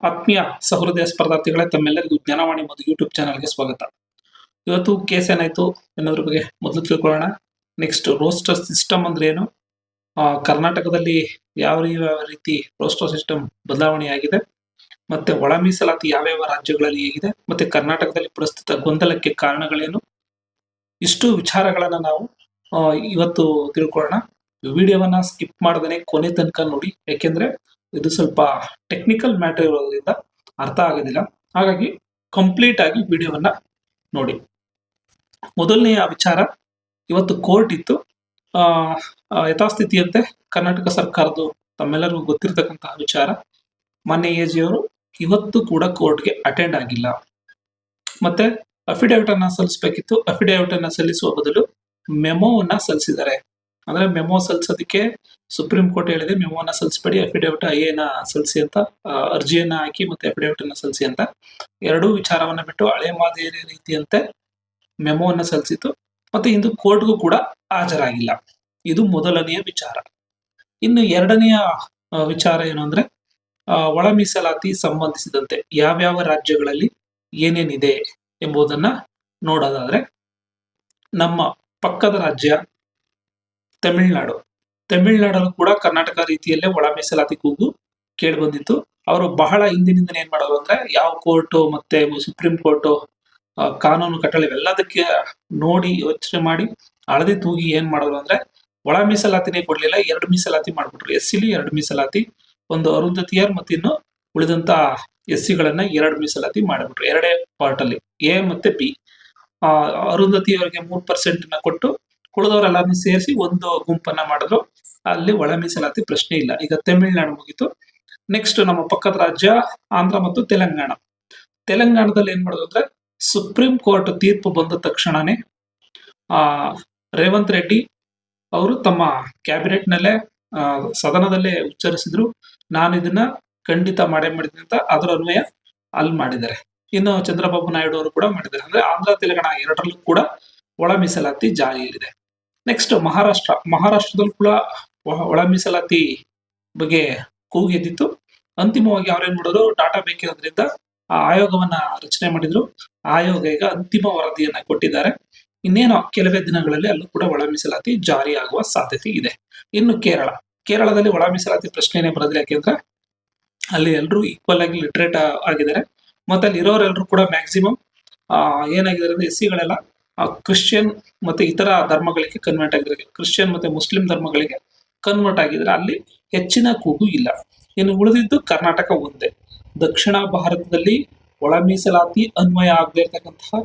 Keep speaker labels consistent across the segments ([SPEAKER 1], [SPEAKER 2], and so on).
[SPEAKER 1] ಆತ್ಮೀಯ ಸಹೃದಯ ಸ್ಪರ್ಧಾರ್ಥಿಗಳೇ, ತಮ್ಮೆಲ್ಲರಿಗೂ ಜ್ಞಾನವಾಣಿ ಮತ್ತು ಯೂಟ್ಯೂಬ್ ಚಾನಲ್ಗೆ ಸ್ವಾಗತ. ಇವತ್ತು ಕೇಸ್ ಏನಾಯ್ತು ಅನ್ನೋದ್ರ ಬಗ್ಗೆ ಮೊದಲು ತಿಳ್ಕೊಳ್ಳೋಣ. ನೆಕ್ಸ್ಟ್, ರೋಸ್ಟರ್ ಸಿಸ್ಟಮ್ ಅಂದ್ರೆ ಏನು, ಕರ್ನಾಟಕದಲ್ಲಿ ಯಾವ ರೀತಿ ರೋಸ್ಟರ್ ಸಿಸ್ಟಮ್ ಬದಲಾವಣೆ ಆಗಿದೆ, ಮತ್ತೆ ಒಳ ಮೀಸಲಾತಿ ಯಾವ್ಯಾವ ರಾಜ್ಯಗಳಲ್ಲಿ ಹೇಗಿದೆ, ಮತ್ತೆ ಕರ್ನಾಟಕದಲ್ಲಿ ಪ್ರಸ್ತುತ ಗೊಂದಲಕ್ಕೆ ಕಾರಣಗಳೇನು, ಇಷ್ಟು ವಿಚಾರಗಳನ್ನ ನಾವು ಇವತ್ತು ತಿಳ್ಕೊಳ್ಳೋಣ. ವಿಡಿಯೋವನ್ನ ಸ್ಕಿಪ್ ಮಾಡದೇ ಕೊನೆ ತನಕ ನೋಡಿ, ಯಾಕೆಂದ್ರೆ ಇದು ಸ್ವಲ್ಪ ಟೆಕ್ನಿಕಲ್ ಮ್ಯಾಟರ್ ಇರೋದ್ರಿಂದ ಅರ್ಥ ಆಗೋದಿಲ್ಲ. ಹಾಗಾಗಿ ಕಂಪ್ಲೀಟ್ ಆಗಿ ವಿಡಿಯೋವನ್ನ ನೋಡಿ. ಮೊದಲನೆಯ ವಿಚಾರ, ಇವತ್ತು ಕೋರ್ಟ್ ಇತ್ತು. ಯಥಾಸ್ಥಿತಿಯಂತೆ ಕರ್ನಾಟಕ ಸರ್ಕಾರದ್ದು ತಮ್ಮೆಲ್ಲರಿಗೂ ಗೊತ್ತಿರತಕ್ಕಂತಹ ವಿಚಾರ. ಮಾನ್ಯ ಎ ಜಿ ಅವರು ಇವತ್ತು ಕೂಡ ಕೋರ್ಟ್ಗೆ ಅಟೆಂಡ್ ಆಗಿಲ್ಲ. ಮತ್ತೆ ಅಫಿಡೇವಿಟ್ ಅನ್ನ ಸಲ್ಲಿಸಬೇಕಿತ್ತು. ಅಫಿಡೇವಿಟ್ ಅನ್ನ ಸಲ್ಲಿಸುವ ಬದಲು ಮೆಮೋವನ್ನ ಸಲ್ಲಿಸಿದ್ದಾರೆ. ಅಂದ್ರೆ ಮೆಮೋ ಸಲ್ಲಿಸೋದಕ್ಕೆ ಸುಪ್ರೀಂ ಕೋರ್ಟ್ ಹೇಳಿದೆ, ಮೆಮೋನ ಸಲ್ಲಿಸಬೇಡಿ, ಅಫಿಡೇವಿಟ್ ಐಎನ ಸಲ್ಲಿಸಿ ಅಂತ, ಅರ್ಜಿಯನ್ನ ಹಾಕಿ ಮತ್ತೆ ಅಫಿಡೇವಿಟ್ ಅನ್ನ ಸಲ್ಲಿಸಿ ಅಂತ. ಎರಡೂ ವಿಚಾರವನ್ನ ಬಿಟ್ಟು ಹಳೆ ಮಾದರಿ ರೀತಿಯಂತೆ ಮೆಮೋವನ್ನ ಸಲ್ಲಿಸಿತು. ಮತ್ತೆ ಇಂದು ಕೋರ್ಟ್ಗೂ ಕೂಡ ಹಾಜರಾಗಿಲ್ಲ. ಇದು ಮೊದಲನೆಯ ವಿಚಾರ. ಇನ್ನು ಎರಡನೆಯ ವಿಚಾರ ಏನು ಅಂದ್ರೆ, ಒಳ ಮೀಸಲಾತಿ ಸಂಬಂಧಿಸಿದಂತೆ ಯಾವ್ಯಾವ ರಾಜ್ಯಗಳಲ್ಲಿ ಏನೇನಿದೆ ಎಂಬುದನ್ನ ನೋಡೋದಾದ್ರೆ, ನಮ್ಮ ಪಕ್ಕದ ರಾಜ್ಯ ತಮಿಳುನಾಡಲ್ಲೂ ಕೂಡ ಕರ್ನಾಟಕ ರೀತಿಯಲ್ಲೇ ಒಳ ಮೀಸಲಾತಿ ಕೂಗು ಕೇಳಿ ಬಂದಿತ್ತು. ಅವರು ಬಹಳ ಹಿಂದಿನಿಂದ ಏನ್ ಮಾಡೋದು ಅಂದ್ರೆ, ಯಾವ ಕೋರ್ಟು ಮತ್ತೆ ಸುಪ್ರೀಂ ಕೋರ್ಟು ಕಾನೂನು ಕಟ್ಟಳೆ ಎಲ್ಲದಕ್ಕೆ ನೋಡಿ ಯೋಚನೆ ಮಾಡಿ ಹಳದಿ ತೂಗಿ ಏನ್ ಮಾಡೋದು ಅಂದ್ರೆ, ಒಳ ಮೀಸಲಾತಿನೇ ಕೊಡ್ಲಿಲ್ಲ, ಎರಡು ಮೀಸಲಾತಿ ಮಾಡ್ಬಿಟ್ರು. ಎಸ್ಸಿಲಿ ಎರಡು ಮೀಸಲಾತಿ, ಒಂದು ಅರುಂಧತಿಯರ್ ಮತ್ತೆ ಇನ್ನು ಉಳಿದಂತ ಎಸ್ಸಿಗಳನ್ನ ಎರಡು ಮೀಸಲಾತಿ ಮಾಡಿಬಿಟ್ರು. ಎರಡೇ ಪಾರ್ಟ್ ಅಲ್ಲಿ, ಎ ಮತ್ತೆ ಬಿ. ಅರುಂಧತಿಯವರಿಗೆ 3% ಕೊಟ್ಟು ಉಳಿದವರೆಲ್ಲರನ್ನು ಸೇರಿಸಿ ಒಂದು ಗುಂಪನ್ನ ಮಾಡಿದ್ರು. ಅಲ್ಲಿ ಒಳ ಮೀಸಲಾತಿ ಪ್ರಶ್ನೆ ಇಲ್ಲ. ಈಗ ತಮಿಳುನಾಡು ಮುಗಿತು. ನೆಕ್ಸ್ಟ್ ನಮ್ಮ ಪಕ್ಕದ ರಾಜ್ಯ ಆಂಧ್ರ ಮತ್ತು ತೆಲಂಗಾಣದಲ್ಲಿ ಏನ್ ಮಾಡೋದು ಅಂದ್ರೆ, ಸುಪ್ರೀಂ ಕೋರ್ಟ್ ತೀರ್ಪು ಬಂದ ತಕ್ಷಣನೇ ರೇವಂತ್ ರೆಡ್ಡಿ ಅವರು ತಮ್ಮ ಕ್ಯಾಬಿನೆಟ್ ನಲ್ಲೇ ಸದನದಲ್ಲೇ ಉಚ್ಚರಿಸಿದ್ರು, ನಾನು ಇದನ್ನ ಖಂಡಿತ ಮಾಡೇ ಮಾಡಿದ್ದೀನಿ ಅಂತ. ಅದರ ಅನ್ವಯ ಅಲ್ಲಿ ಮಾಡಿದ್ದಾರೆ. ಇನ್ನು ಚಂದ್ರಬಾಬು ನಾಯ್ಡು ಅವರು ಕೂಡ ಮಾಡಿದ್ದಾರೆ. ಅಂದ್ರೆ ಆಂಧ್ರ ತೆಲಂಗಾಣ ಎರಡರಲ್ಲೂ ಕೂಡ ಒಳ ಮೀಸಲಾತಿ ಜಾರಿಯಲ್ಲಿದೆ. ನೆಕ್ಸ್ಟ್ ಮಹಾರಾಷ್ಟ್ರದಲ್ಲೂ ಕೂಡ ಒಳ ಮೀಸಲಾತಿ ಬಗ್ಗೆ ಕೂಗೆದ್ದಿತ್ತು. ಅಂತಿಮವಾಗಿ ಅವ್ರೇನ್ ಮಾಡಿದ್ರು, ಡಾಟಾ ಬೇಕಿರೋದ್ರಿಂದ ಆ ಆಯೋಗವನ್ನ ರಚನೆ ಮಾಡಿದ್ರು. ಆಯೋಗ ಈಗ ಅಂತಿಮ ವರದಿಯನ್ನ ಕೊಟ್ಟಿದ್ದಾರೆ. ಇನ್ನೇನು ಕೆಲವೇ ದಿನಗಳಲ್ಲಿ ಅಲ್ಲೂ ಕೂಡ ಒಳ ಮೀಸಲಾತಿ ಜಾರಿ ಆಗುವ ಸಾಧ್ಯತೆ ಇದೆ. ಇನ್ನು ಕೇರಳದಲ್ಲಿ ಒಳ ಮೀಸಲಾತಿ ಪ್ರಶ್ನೆನೇ ಬರೋದಿಲ್ಲ. ಯಾಕೆಂದ್ರೆ ಅಲ್ಲಿ ಎಲ್ಲರೂ ಈಕ್ವಲ್ ಆಗಿ ಲಿಟ್ರೇಟ್ ಆಗಿದ್ದಾರೆ. ಮತ್ತೆ ಅಲ್ಲಿ ಇರೋರೆಲ್ಲರೂ ಕೂಡ ಮ್ಯಾಕ್ಸಿಮಮ್ ಏನಾಗಿದ್ದಾರೆ ಅಂದ್ರೆ, ಎಸ್ಸಿಗಳೆಲ್ಲ ಕ್ರಿಶ್ಚಿಯನ್ ಮತ್ತೆ ಇತರ ಧರ್ಮಗಳಿಗೆ ಕನ್ವರ್ಟ್ ಆಗಿದ್ದಾರೆ. ಕ್ರಿಶ್ಚಿಯನ್ ಮತ್ತೆ ಮುಸ್ಲಿಂ ಧರ್ಮಗಳಿಗೆ ಕನ್ವರ್ಟ್ ಆಗಿದ್ರೆ ಅಲ್ಲಿ ಹೆಚ್ಚಿನ ಕೂಗು ಇಲ್ಲ. ಇನ್ನು ಉಳಿದಿದ್ದು ಕರ್ನಾಟಕ ಒಂದೇ. ದಕ್ಷಿಣ ಭಾರತದಲ್ಲಿ ಒಳ ಮೀಸಲಾತಿ ಅನ್ವಯ ಆಗದೆ ಇರತಕ್ಕಂತಹ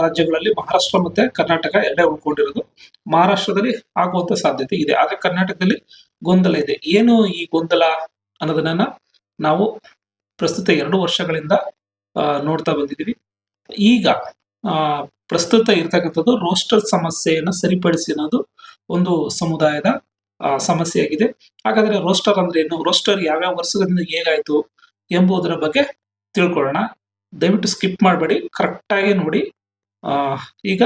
[SPEAKER 1] ರಾಜ್ಯಗಳಲ್ಲಿ ಮಹಾರಾಷ್ಟ್ರ ಮತ್ತೆ ಕರ್ನಾಟಕ ಎರಡೇ ಉಳ್ಕೊಂಡಿರೋದು. ಮಹಾರಾಷ್ಟ್ರದಲ್ಲಿ ಆಗುವಂತ ಸಾಧ್ಯತೆ ಇದೆ, ಆದ್ರೆ ಕರ್ನಾಟಕದಲ್ಲಿ ಗೊಂದಲ ಇದೆ. ಏನು ಈ ಗೊಂದಲ ಅನ್ನೋದನ್ನ ನಾವು ಪ್ರಸ್ತುತ 2 ವರ್ಷಗಳಿಂದ ನೋಡ್ತಾ ಬಂದಿದ್ದೀವಿ. ಈಗ ಪ್ರಸ್ತುತ ಇರ್ತಕ್ಕಂಥದ್ದು ರೋಸ್ಟರ್ ಸಮಸ್ಯೆಯನ್ನು ಸರಿಪಡಿಸಿ ಅನ್ನೋದು ಒಂದು ಸಮುದಾಯದ ಸಮಸ್ಯೆ ಆಗಿದೆ. ಹಾಗಾದ್ರೆ ರೋಸ್ಟರ್ ಅಂದ್ರೆ ಏನು, ರೋಸ್ಟರ್ ಯಾವ್ಯಾವ ವರ್ಷದಿಂದ ಹೇಗಾಯ್ತು ಎಂಬುದರ ಬಗ್ಗೆ ತಿಳ್ಕೊಳ್ಳೋಣ. ದಯವಿಟ್ಟು ಸ್ಕಿಪ್ ಮಾಡಬೇಡಿ, ಕರೆಕ್ಟ್ ಆಗಿ ನೋಡಿ. ಈಗ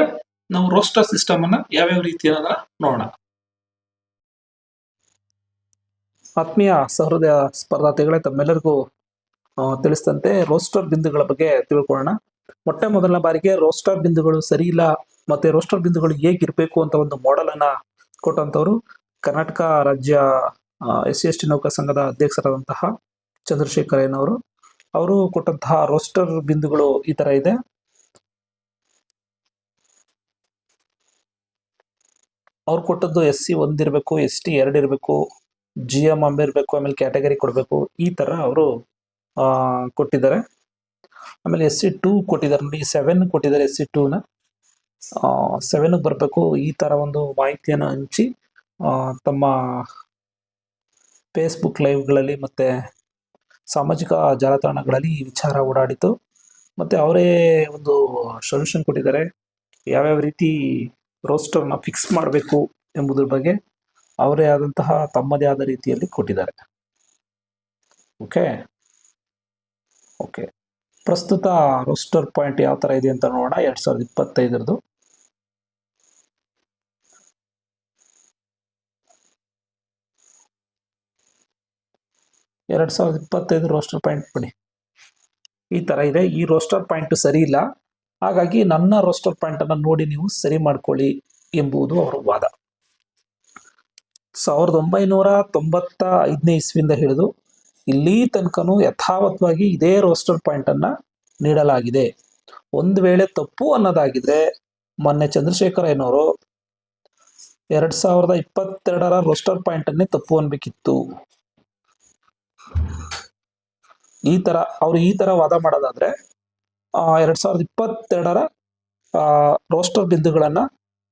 [SPEAKER 1] ನಾವು ರೋಸ್ಟರ್ ಸಿಸ್ಟಮ್ ಅನ್ನ ಯಾವ್ಯಾವ ರೀತಿ ಅನ್ನೋದನ್ನ ನೋಡೋಣ. ಆತ್ಮೀಯ ಸಹೃದಯ ಸ್ಪರ್ಧಾರ್ಥಿಗಳೇ, ತಮ್ಮೆಲ್ಲರಿಗೂ ತಿಳಿಸಿದಂತೆ ರೋಸ್ಟರ್ ಬಿಂದುಗಳ ಬಗ್ಗೆ ತಿಳ್ಕೊಳ್ಳೋಣ. ಮೊದಲನೇ ಬಾರಿಗೆ ರೋಸ್ಟರ್ ಬಿಂದುಗಳು ಸರಿ ಇಲ್ಲ ಮತ್ತೆ ರೋಸ್ಟರ್ ಬಿಂದುಗಳು ಹೇಗಿರ್ಬೇಕು ಅಂತ ಒಂದು ಮಾಡೆಲ್ ಅನ್ನ ಕೊಟ್ಟಂತವರು ಕರ್ನಾಟಕ ರಾಜ್ಯ SC/ST ನೌಕರ ಸಂಘದ ಅಧ್ಯಕ್ಷರಾದಂತಹ ಚಂದ್ರಶೇಖರಯ್ಯನವರು. ಅವರು ಕೊಟ್ಟಂತಹ ರೋಸ್ಟರ್ ಬಿಂದುಗಳು ಈ ತರ ಇದೆ. ಅವ್ರು ಕೊಟ್ಟದ್ದು SC 1 ಇರಬೇಕು, ST 2 ಇರಬೇಕು, GM ಇರಬೇಕು, ಆಮೇಲೆ ಕ್ಯಾಟಗರಿ ಕೊಡಬೇಕು, ಈ ತರ ಅವರು ಕೊಟ್ಟಿದ್ದಾರೆ. ಆಮೇಲೆ SC 2 ಕೊಟ್ಟಿದ್ದಾರೆ ನೋಡಿ, 7 ಕೊಟ್ಟಿದ್ದಾರೆ. SC 2ನ 7 ಬರಬೇಕು. ಈ ತರ ಒಂದು ಮಾಹಿತಿಯನ್ನು ಹಂಚಿ ತಮ್ಮ ಫೇಸ್ಬುಕ್ ಲೈವ್ಗಳಲ್ಲಿ ಮತ್ತೆ ಸಾಮಾಜಿಕ ಜಾಲತಾಣಗಳಲ್ಲಿ ಈ ವಿಚಾರ ಓಡಾಡಿತು. ಮತ್ತೆ ಅವರೇ ಒಂದು ಸೊಲ್ಯೂಷನ್ ಕೊಟ್ಟಿದ್ದಾರೆ, ಯಾವ್ಯಾವ ರೀತಿ ರೋಸ್ಟರ್ನ ಫಿಕ್ಸ್ ಮಾಡಬೇಕು ಎಂಬುದ್ರ ಬಗ್ಗೆ ಅವರೇ ಆದಂತಹ ತಮ್ಮದೇ ಆದ ರೀತಿಯಲ್ಲಿ ಕೊಟ್ಟಿದ್ದಾರೆ. ಓಕೆ, ಪ್ರಸ್ತುತ ರೋಸ್ಟರ್ ಪಾಯಿಂಟ್ ಯಾವ ತರ ಇದೆ ಅಂತ ನೋಡೋಣ. 2025 2025 ರೋಸ್ಟರ್ ಪಾಯಿಂಟ್ ಬನ್ನಿ. ಈ ತರ ಇದೆ. ಈ ರೋಸ್ಟರ್ ಪಾಯಿಂಟ್ ಸರಿ ಇಲ್ಲ, ಹಾಗಾಗಿ ನನ್ನ ರೋಸ್ಟರ್ ಪಾಯಿಂಟ್ ಅನ್ನ ನೋಡಿ ನೀವು ಸರಿ ಮಾಡ್ಕೊಳ್ಳಿ ಎಂಬುದು ಅವರ ವಾದ. 1995ನೇ ಇಸ್ವಿಯಿಂದ ಹಿಡಿದು ಇಲ್ಲಿ ತನಕನೂ ಯಥಾವತ್ತವಾಗಿ ಇದೇ ರೋಸ್ಟರ್ ಪಾಯಿಂಟ್ ಅನ್ನ ನೀಡಲಾಗಿದೆ. ಒಂದು ವೇಳೆ ತಪ್ಪು ಅನ್ನೋದಾಗಿದ್ರೆ ಮೊನ್ನೆ ಚಂದ್ರಶೇಖರ್ ಏನವರು 2022ರ ರೋಸ್ಟರ್ ಪಾಯಿಂಟ್ ಅನ್ನೇ ತಪ್ಪು ಅನ್ಬೇಕಿತ್ತು. ಈ ತರ ವಾದ ಮಾಡೋದಾದ್ರೆ 2022ರ ರೋಸ್ಟರ್ ಬಿಂದುಗಳನ್ನ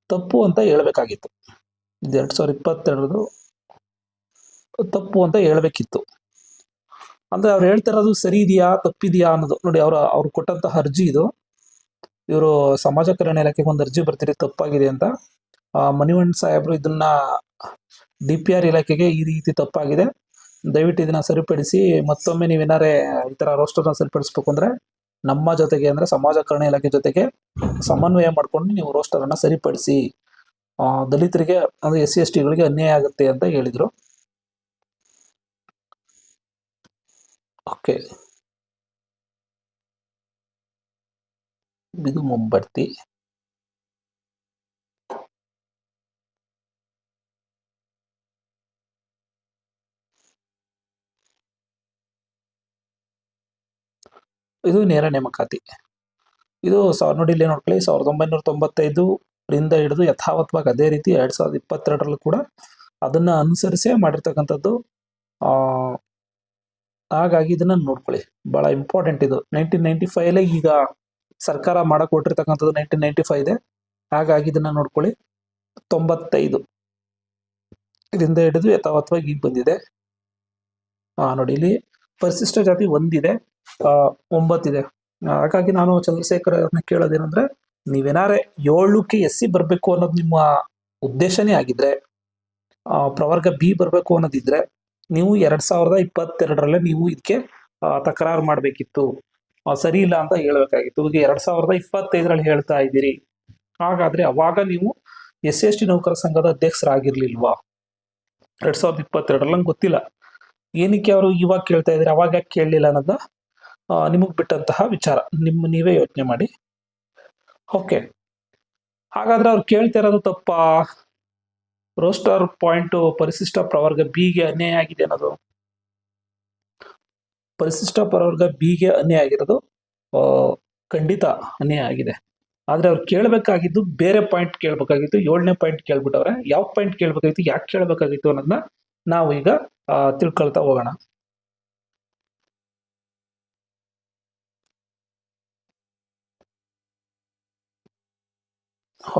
[SPEAKER 1] ತಪ್ಪು ಅಂತ ಹೇಳ್ಬೇಕಾಗಿತ್ತು. ಇದು 2022 ತಪ್ಪು ಅಂತ ಹೇಳ್ಬೇಕಿತ್ತು. ಅಂದ್ರೆ ಅವ್ರು ಹೇಳ್ತಿರೋದು ಸರಿ ಇದೆಯಾ ತಪ್ಪಿದೆಯಾ ಅನ್ನೋದು ನೋಡಿ. ಅವ್ರು ಕೊಟ್ಟಂತಹ ಅರ್ಜಿ ಇದು. ಇವರು ಸಮಾಜ ಕಲ್ಯಾಣ ಇಲಾಖೆಗೆ ಒಂದು ಅರ್ಜಿ ಬರ್ತೀರಿ ತಪ್ಪಾಗಿದೆ ಅಂತ. ಮಣಿವಣ್ಣ್ ಸಾಹೇಬ್ರು ಇದನ್ನ DPR ಇಲಾಖೆಗೆ ಈ ರೀತಿ ತಪ್ಪಾಗಿದೆ, ದಯವಿಟ್ಟು ಇದನ್ನ ಸರಿಪಡಿಸಿ, ಮತ್ತೊಮ್ಮೆ ನೀವೇನಾರೇ ಈ ತರ ರೋಸ್ಟರ್ನ ಸರಿಪಡಿಸ್ಬೇಕು ಅಂದ್ರೆ ನಮ್ಮ ಜೊತೆಗೆ ಅಂದ್ರೆ ಸಮಾಜ ಕಲ್ಯಾಣ ಇಲಾಖೆ ಜೊತೆಗೆ ಸಮನ್ವಯ ಮಾಡ್ಕೊಂಡು ನೀವು ರೋಸ್ಟರ್ ಅನ್ನ ಸರಿಪಡಿಸಿ, ದಲಿತರಿಗೆ ಅಂದ್ರೆ SC ST ಗಳಿಗೆ ಅನ್ಯಾಯ ಆಗುತ್ತೆ ಅಂತ ಹೇಳಿದ್ರು. ಓಕೆ, ಇದು ಮುಂಬಡ್ತಿ. ಇದು ನೇರ ನೇಮಕಾತಿ. ಇದು ನೋಡಿ ಇಲ್ಲಿ ನೋಡ್ಕೊಳ್ಳಿ, 1995ರಿಂದ ಹಿಡಿದು ಯಥಾವತ್ತವಾಗಿ ಅದೇ ರೀತಿ 2022ರಲ್ಲೂ ಕೂಡ ಅದನ್ನ ಅನುಸರಿಸೇ ಮಾಡಿರ್ತಕ್ಕಂಥದ್ದು. ಹಾಗಾಗಿ ಇದನ್ನ ನೋಡ್ಕೊಳ್ಳಿ, ಬಹಳ ಇಂಪಾರ್ಟೆಂಟ್ ಇದು. 1995 ಈಗ ಸರ್ಕಾರ ಮಾಡಕ್ ಕೊಟ್ಟಿರ್ತಕ್ಕಂಥದ್ದು 1995 ಇದೆ. ಹಾಗಾಗಿ ಇದನ್ನ ನೋಡ್ಕೊಳ್ಳಿ. 95 ಇದರಿಂದ ಹಿಡಿದು ಯಥಾವತ್ತವಾಗಿ ಈಗ ಬಂದಿದೆ. ನೋಡಿ ಇಲ್ಲಿ ಪರಿಶಿಷ್ಟ ಜಾತಿ 1 ಇದೆ, 9 ಇದೆ. ಹಾಗಾಗಿ ನಾನು ಚಂದ್ರಶೇಖರ್ ಅವ್ರನ್ನ ಕೇಳೋದೇನಂದ್ರೆ, ನೀವೇನಾರೆ 7ಕ್ಕೆ SC ಬರ್ಬೇಕು ಅನ್ನೋದು ನಿಮ್ಮ ಉದ್ದೇಶನೇ ಆಗಿದ್ರೆ, ಪ್ರವರ್ಗ B ಬರ್ಬೇಕು ಅನ್ನೋದಿದ್ರೆ ನೀವು 2022ರಲ್ಲೇ ನೀವು ಇದಕ್ಕೆ ತಕರಾರು ಮಾಡ್ಬೇಕಿತ್ತು, ಸರಿ ಇಲ್ಲ ಅಂತ ಹೇಳ್ಬೇಕಾಗಿತ್ತು. ಈಗ 2025ರಲ್ಲಿ ಹೇಳ್ತಾ ಇದ್ದೀರಿ. ಹಾಗಾದ್ರೆ ಅವಾಗ ನೀವು SC ST ನೌಕರ ಸಂಘದ ಅಧ್ಯಕ್ಷರಾಗಿರ್ಲಿಲ್ವಾ 2022ರಲ್ಲಿ? ನಂಗೆ ಗೊತ್ತಿಲ್ಲ ಏನಕ್ಕೆ ಅವರು ಇವಾಗ ಕೇಳ್ತಾ ಇದ್ರೆ, ಅವಾಗ ಯಾಕೆ ಕೇಳಲಿಲ್ಲ ಅನ್ನೋದನ್ನ ನಿಮಗ್ ಬಿಟ್ಟಂತಹ ವಿಚಾರ, ನೀವೇ ಯೋಚನೆ ಮಾಡಿ. ಓಕೆ, ಹಾಗಾದ್ರೆ ಅವ್ರು ಕೇಳ್ತಾ ಇರೋದು ತಪ್ಪಾ? ರೋಸ್ಟರ್ ಪಾಯಿಂಟ್ ಪರಿಶಿಷ್ಟ ಪ್ರವರ್ಗ Bಗೆ ಅನ್ಯಾಯ ಆಗಿದೆ ಅನ್ನೋದು. ಪರಿಶಿಷ್ಟ ಪ್ರವರ್ಗ Bಗೆ ಅನ್ಯಾಯ ಆಗಿರೋದು ಖಂಡಿತ ಅನ್ಯಾಯ ಆಗಿದೆ. ಆದ್ರೆ ಅವ್ರು ಕೇಳಬೇಕಾಗಿದ್ದು ಬೇರೆ ಪಾಯಿಂಟ್ ಕೇಳಬೇಕಾಗಿತ್ತು. 7ನೇ ಪಾಯಿಂಟ್ ಕೇಳ್ಬಿಟ್ಟವ್ರೆ. ಯಾವ ಪಾಯಿಂಟ್ ಕೇಳಬೇಕಾಗಿತ್ತು, ಯಾಕೆ ಕೇಳಬೇಕಾಗಿತ್ತು ಅನ್ನೋದನ್ನ ನಾವು ಈಗ ತಿಳ್ಕೊಳ್ತಾ ಹೋಗೋಣ.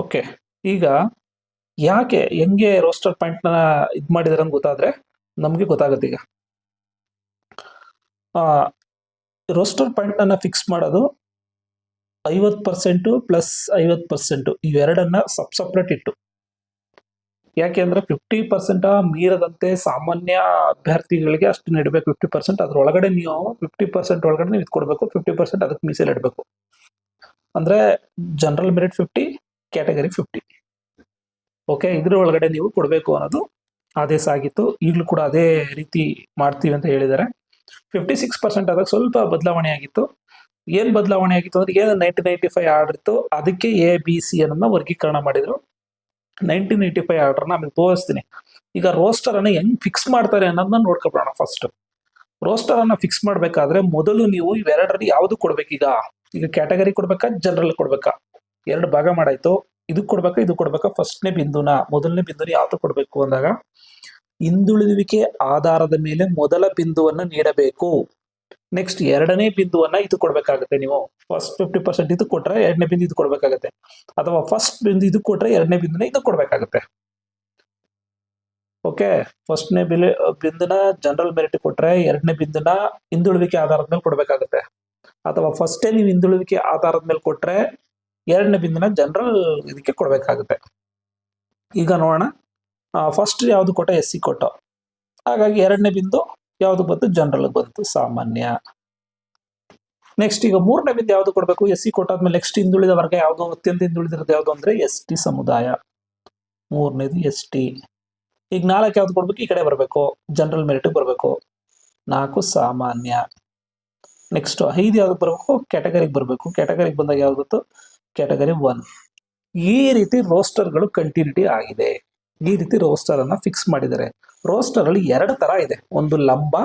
[SPEAKER 1] ಓಕೆ, ಈಗ ಹೆಂಗೆ ರೋಸ್ಟರ್ ಪಾಯಿಂಟ್ ನ ಇದ್ ಮಾಡಿದಾರೆ ಅಂತ ಗೊತ್ತಾದ್ರೆ ನಮ್ಗೆ ಗೊತ್ತಾಗುತ್ತೆ. ಈಗ ರೋಸ್ಟರ್ ಪಾಯಿಂಟ್ ಅನ್ನ ಫಿಕ್ಸ್ ಮಾಡೋದು 50% ಪ್ಲಸ್ 50%, ಇವೆರಡನ್ನ ಸಪ್ರೇಟ್ ಇಟ್ಟು. ಯಾಕೆ ಅಂದ್ರೆ 50% ಮೀರದಂತೆ ಸಾಮಾನ್ಯ ಅಭ್ಯರ್ಥಿಗಳಿಗೆ ಅಷ್ಟು ನೀಡಬೇಕು. 50% ಅದ್ರೊಳಗಡೆ ನೀವು 50% ಒಳಗಡೆ ನೀವು ಇದ್ಕೊಡ್ಬೇಕು, 50% ಅದಕ್ಕೆ ಮೀಸಲು ಇಡಬೇಕು. ಅಂದ್ರೆ ಜನರಲ್ ಮೆರಿಟ್ 50, ಕ್ಯಾಟಗರಿ 50. ಓಕೆ, ಇದ್ರ ಒಳಗಡೆ ನೀವು ಕೊಡಬೇಕು ಅನ್ನೋದು ಆದೇಶ ಆಗಿತ್ತು. ಈಗಲೂ ಕೂಡ ಅದೇ ರೀತಿ ಮಾಡ್ತೀವಿ ಅಂತ ಹೇಳಿದ್ದಾರೆ. 56% ಆದಾಗ ಸ್ವಲ್ಪ ಬದಲಾವಣೆ ಆಗಿತ್ತು. ಏನ್ ಬದಲಾವಣೆ ಆಗಿತ್ತು ಅಂದ್ರೆ, ಏನು 1995 ಆರ್ಡರ್ ಇತ್ತು, ಅದಕ್ಕೆ ABC ಅನ್ನೋದನ್ನ ವರ್ಗೀಕರಣ ಮಾಡಿದ್ರು. 1995 ಆರ್ಡರ್ನ ಆಮೇಲೆ ತೋರಿಸ್ತೀನಿ. ಈಗ ರೋಸ್ಟರ್ ಅನ್ನ ಹೆಂಗ್ ಫಿಕ್ಸ್ ಮಾಡ್ತಾರೆ ಅನ್ನೋದನ್ನ ನೋಡ್ಕೊಬೋಣ. ಫಸ್ಟ್ ರೋಸ್ಟರ್ ಅನ್ನ ಫಿಕ್ಸ್ ಮಾಡ್ಬೇಕಾದ್ರೆ ಮೊದಲು ನೀವು ಇವೆರಡರಲ್ಲಿ ಯಾವ್ದು ಕೊಡ್ಬೇಕು. ಈಗ ಕ್ಯಾಟಗರಿ ಕೊಡ್ಬೇಕಾ, ಜನರಲ್ ಕೊಡ್ಬೇಕಾ, 2 ಭಾಗ ಮಾಡಾಯ್ತು. ಇದಕ್ ಕೊಡ್ಬೇಕಾ, ಇದು ಕೊಡ್ಬೇಕಾ, ಮೊದಲನೇ ಬಿಂದುನ ಯಾವ್ದು ಕೊಡ್ಬೇಕು ಅಂದಾಗ, ಹಿಂದುಳಿದುವಿಕೆ ಆಧಾರದ ಮೇಲೆ ಮೊದಲ ಬಿಂದುವನ್ನ ನೀಡಬೇಕು. ನೆಕ್ಸ್ಟ್ 2ನೇ ಬಿಂದುವನ್ನ ಇದು ಕೊಡ್ಬೇಕಾಗುತ್ತೆ. ನೀವು ಫಸ್ಟ್ 50% ಇದು ಕೊಟ್ರೆ 2ನೇ ಬಿಂದು ಇದು ಕೊಡ್ಬೇಕಾಗತ್ತೆ, ಅಥವಾ ಫಸ್ಟ್ ಬಿಂದು ಇದು ಕೊಟ್ರೆ 2ನೇ ಬಿಂದುನ ಇದು ಕೊಡ್ಬೇಕಾಗತ್ತೆ. ಓಕೆ, ಫಸ್ಟ್ನೇ ಬಿಂದುನ ಜನರಲ್ ಮೆರಿಟ್ ಕೊಟ್ರೆ 2ನೇ ಬಿಂದುನ ಹಿಂದುಳಿವಿಕೆ ಆಧಾರದ ಮೇಲೆ ಕೊಡ್ಬೇಕಾಗತ್ತೆ, ಅಥವಾ ಫಸ್ಟೇ ನೀವು ಹಿಂದುಳಿವಿಕೆ ಆಧಾರದ ಮೇಲೆ ಕೊಟ್ರೆ 2ನೇ ಬಿಂದುನ ಜನರಲ್ ಇದಕ್ಕೆ ಕೊಡ್ಬೇಕಾಗುತ್ತೆ. ಈಗ ನೋಡೋಣ, ಫಸ್ಟ್ ಯಾವ್ದು ಕೊಟ್ಟ, SC ಕೊಟ್ಟ, ಹಾಗಾಗಿ 2ನೇ ಬಿಂದು ಯಾವ್ದು ಬಂತು, ಜನರಲ್ ಬಂತು, ಸಾಮಾನ್ಯ. ನೆಕ್ಸ್ಟ್ ಈಗ 3ನೇ ಬಿಂದು ಯಾವ್ದು ಕೊಡ್ಬೇಕು, SC ಕೊಟ್ಟಾದ್ಮೇಲೆ ನೆಕ್ಸ್ಟ್ ಹಿಂದುಳಿದ ವರ್ಗ ಯಾವ್ದು, ಅತ್ಯಂತ ಹಿಂದುಳಿದಿರೋದು ಯಾವ್ದು ಅಂದ್ರೆ ST ಸಮುದಾಯ. 3ನೇದು ST. ಈಗ 4 ಯಾವ್ದು ಕೊಡ್ಬೇಕು, ಈ ಕಡೆ ಬರ್ಬೇಕು, ಜನರಲ್ ಮೆರಿಟ್ ಬರ್ಬೇಕು. 4 ಸಾಮಾನ್ಯ. ನೆಕ್ಸ್ಟ್ 5 ಯಾವ್ದಕ್ಕೆ ಬರಬೇಕು, ಕ್ಯಾಟಗರಿಗೆ ಬರಬೇಕು. ಕ್ಯಾಟಗರಿಗೆ ಬಂದಾಗ ಯಾವ್ದು ಗೊತ್ತು, ಕ್ಯಾಟಗರಿ 1. ಈ ರೀತಿ ರೋಸ್ಟರ್ಗಳು ಕಂಟಿನ್ಯೂಟಿ ಆಗಿದೆ. ಈ ರೀತಿ ರೋಸ್ಟರ್ ಅನ್ನ ಫಿಕ್ಸ್ ಮಾಡಿದ್ದಾರೆ. ರೋಸ್ಟರ್ ಅಲ್ಲಿ 2 ತರ ಇದೆ, ಒಂದು ಲಂಬ,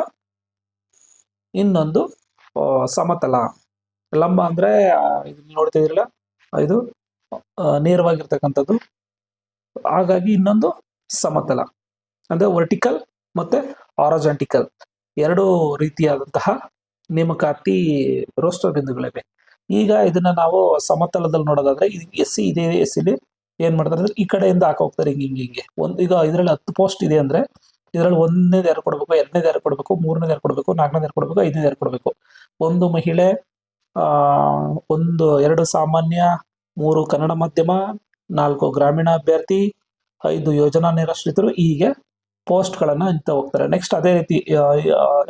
[SPEAKER 1] ಇನ್ನೊಂದು ಸಮತಲ. ಲಂಬ ಅಂದ್ರೆ ನೋಡ್ತಾ ಇದ್ರಲ್ಲ, ಇದು ನೇರವಾಗಿರ್ತಕ್ಕಂಥದ್ದು. ಹಾಗಾಗಿ ಇನ್ನೊಂದು ಸಮತಲ ಅಂದ್ರೆ ವರ್ಟಿಕಲ್ ಮತ್ತೆ ಹಾರಿಜಾಂಟಲ್, 2 ರೀತಿಯಾದಂತಹ ನೇಮಕಾತಿ ರೋಸ್ಟರ್ ಬಿಂದುಗಳಿವೆ. ಈಗ ಇದನ್ನ ನಾವು ಸಮತಲದಲ್ಲಿ ನೋಡೋದಾದ್ರೆ, ಎಸ್ ಸಿ ಇದೆ, ಎಸ್ ಸಿ ಏನ್ ಮಾಡ್ತಾರೆ ಅಂದ್ರೆ ಈ ಕಡೆಯಿಂದ ಹಾಕ ಹೋಗ್ತಾರೆ ಹಿಂಗೆ. ಈಗ ಇದರಲ್ಲಿ 10 ಪೋಸ್ಟ್ ಇದೆ ಅಂದ್ರೆ ಇದರಲ್ಲಿ 1ನೇದು ಯಾರು ಕೊಡಬೇಕು, 2ನೇದು ಯಾರು ಕೊಡಬೇಕು, 3ನೇದು ಯಾರು ಕೊಡಬೇಕು, 4ನೇದು ಯಾರು ಕೊಡಬೇಕು, 5ನೇದು ಯಾರು ಕೊಡಬೇಕು. 1 ಮಹಿಳೆ, 2 ಸಾಮಾನ್ಯ, 3 ಕನ್ನಡ ಮಾಧ್ಯಮ, 4 ಗ್ರಾಮೀಣ ಅಭ್ಯರ್ಥಿ, 5 ಯೋಜನಾ ನಿರಾಶ್ರಿತರು, ಹೀಗೆ ಪೋಸ್ಟ್ ಗಳನ್ನ ಅಂತ ಹೋಗ್ತಾರೆ. ನೆಕ್ಸ್ಟ್ ಅದೇ ರೀತಿ